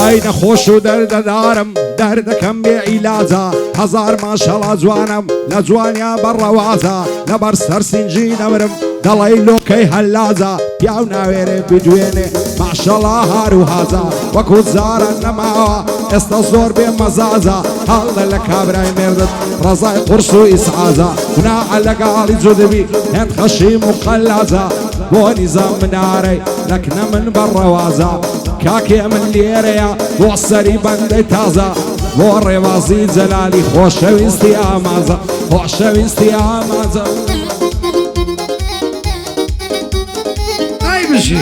ئەی نەخۆش و دەردەدارم دەردەکەم بێ ئیلاجە هەزار ماشەڵا جوانم لە جوانیا بەڕەوازە لەبەر سەرسینجی نەمرم دەڵێی لۆکەی هەلاجە پیاو ناوێرێ بدوێنێ ماشەڵا هاروهازە وەکو جارە نەماوە ئێستا زۆر بێ مەزازە هەڵدە لە کابرای مێردت ڕەزای قورس و ئیسعازە گوناعە لەگاڵی جودبی هێن خەشیم و قەلازە بۆ نیزام منارەی لەکنە من بەڕەوازە کاکێ من لێرەیە بۆ سەری بەندەی تازە بۆ ڕێوازی جەلالی خۆشەویستی ئامازە خۆشەویستی ئامازە ئای بژی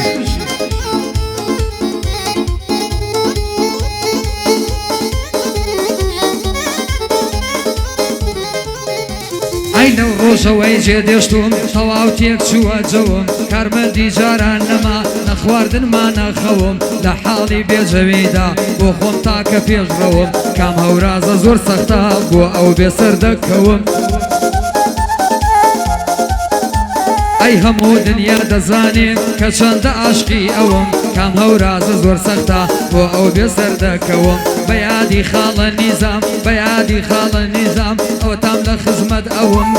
ئەی لەو ڕۆژەوەی جێدێشتوم تەواو تێک چووە جەوم کارمەندی جاران نەما نەخواردنمان نەخەوم لە حاڵی بێجەویدا بۆ خۆم تاکە پێشڕەوم کام هەورازە زۆر سەختە بۆ ئەو بێسەر دەکەوم ئەی هەموو دنیا دەزانێ کە چەندە عاشقی ئەوم کام هەورازە زۆر سەختە بۆ ئەو بێسەر دەکەوم بە یادی خاڵە نیزام بە یادی خاڵە نیزام ئەوە تام لە خزمەت ئەوم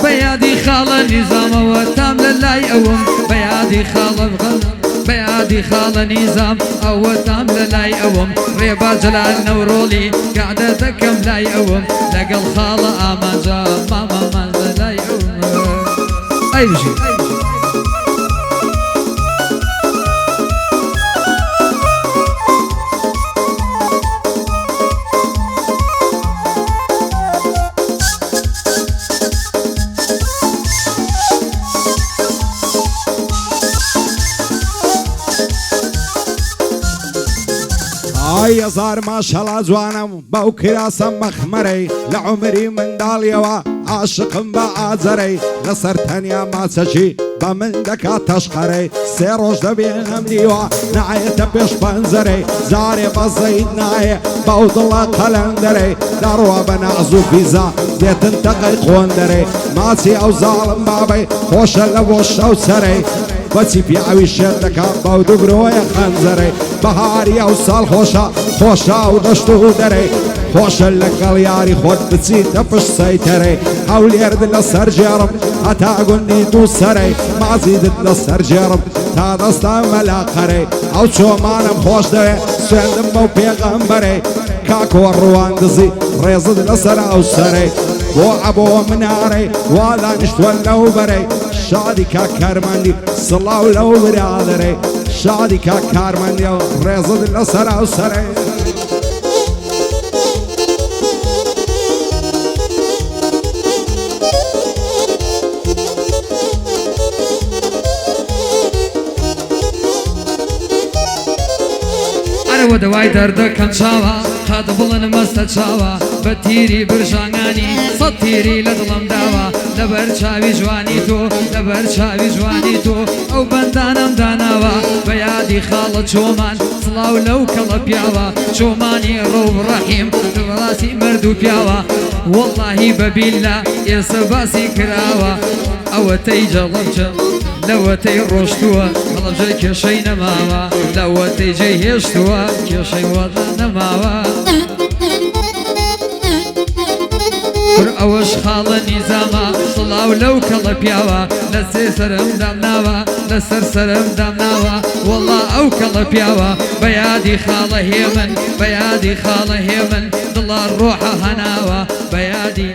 بە یادی خاڵە نیزامەوە تام لە لای ئەوم بە یادی خاڵە بە یادی خاڵە نیزام ئەوە تام لە لای ئەوم ڕێبا جەلال نەورۆڵی گادە دەکەم لای ئەوم لەگەڵ خاڵە ئامانجا مامامان لە لای ئەوم ئەی بژی ئای هەزار ماشەڵا جوانم بەو کراسە مەخمەرەی لە عومری منداڵیەوە عاشقم بە ئاجەرەی لەسەر تەنیا ماچەکی بە من دەکات تەشقەرەی سێ ڕۆژ دەبێنم دیوە نایەتە پێش پەنجەرەی جارێ بەزەید نایە بەو دڵە قەلەندەرەی دەڕوە بە ناز و فیزا دێتن تەقەی خۆندەرەی ماچی ئەو زاڵم بابەی خۆشە لە بۆ شەو سەرەی بەچی پیاوی شێر دەکات بەو دوگرۆیە خەنجەرەی بەهاری ئەو ساڵ خۆشە خۆشە و دەشت و دەرەی خۆشە لەگەڵ یاری خۆت بچیتە پشت سەیتەرەی هەولێرد لە سەر جێڕم هەتا گوندی دوو سەرەی مازیدت لە سەر جێڕم تا دەستا مەلاقەرەی ئەو چۆمانم خۆش دەوێ سوێندم بەو پێغەمبەرەی کاکۆ ڕوان دزی ڕێزت لەسەر ئەو سەرەی بۆ ئەبۆ منارەی وا دانیشتوە لەو بەرەی شادی کا کارمەندی سڵاو لەو برادەرەی شادی کا کارمەندی و ڕێزت لەسەر ئەو سەرەی ئەرەوە دەوای دەردەکەم چاوە قەت بڵن مەستە چاوە بە تیری برژانگانی سەد تیری لە دڵم داوە لەبەر چاوی جوانی تۆ لەبەر چاوی جوانی تۆ ئەو بەندانم داناوە بە یادی خاڵە چۆمان سڵاو لەو کەڵە پیاوە چۆمانی ڕۆو ڕەحیم ڕاستی مرد و پیاوە وەڵڵاهی بەبیللا ئێستا باسی کراوە ئەوە تەی جەڵەبجە لەوەتەی ڕۆشتووە هەڵەبجە کێشەی نەماوە لەوەتەی جێی هێشتووە کێشەی وەدا نەماوە پر ئەوەش خاڵە نیزامە سڵاو لەو کەڵە پیاوە لە سێ سەرم دامناوە لەسەر سەرم دامناوە وەڵڵا ئەو کەڵە پیاوە بە یادی خاڵە هێمن بە یادی خاڵە هێمن دڵە ڕۆحە هەناوە بە یادی